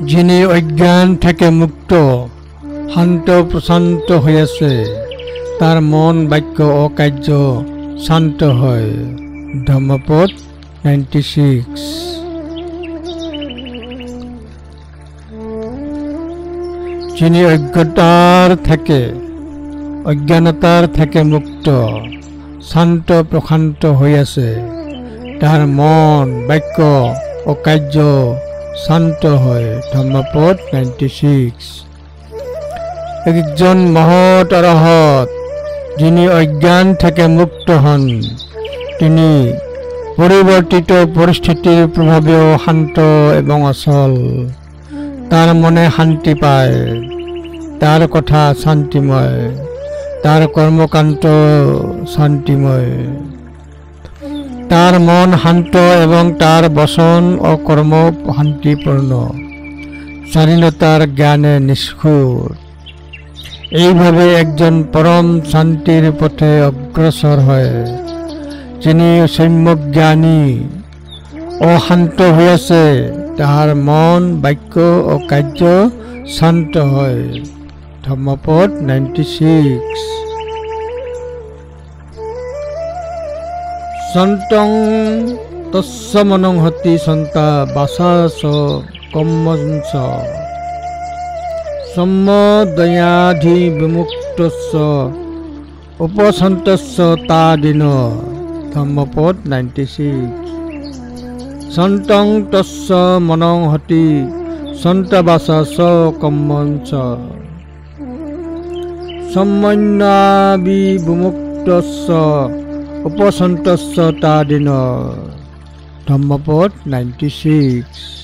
যিনি অজ্ঞান থেকে মুক্ত, শান্ত প্রশান্ত হয়ে আছে, তার মন বাক্য ও কার্য শান্ত হয়। ধম্মপদ 96। যিনি অজ্ঞানতার থেকে মুক্ত, শান্ত প্রশান্ত হয়ে আছে, তার মন বাক্য ও কার্য শান্ত হয়। ধম্মপদ 96। একজন মহৎ অরহত যিনি অজ্ঞান থেকে মুক্ত হন, তিনি পরিবর্তিত পরিস্থিতির প্রভাবেও শান্ত এবং অচল। তার মনে শান্তি পায়, তার কথা শান্তিময়, তার কর্মকাণ্ড শান্তিময়। তার মন শান্ত এবং তার বচন ও কর্ম শান্তিপূর্ণ, স্বাধীনতার জ্ঞানে নিষ্ঠুর। এইভাবে একজন পরম শান্তির পথে অগ্রসর হয়। যিনি সম্যজ্ঞানী ও শান্ত হয়েছে, তাহার মন বাক্য ও কার্য শান্ত হয়। ধম্মপদ 96। সন্তং তস্য মনং হতি সন্তা বাসা স কম্মঞ্চ সম্মদয়াধি বিমুক্তস্য উপসন্তস্য তাদিন। ধম্মপদ 96। সন্তং তস্য মনং হতি সন্তা বাসা স কম্মঞ্চ সম্মন্যাবি বিমুক্তস্য উপসন্তস্য তাদিন। ধম্মপদ 96।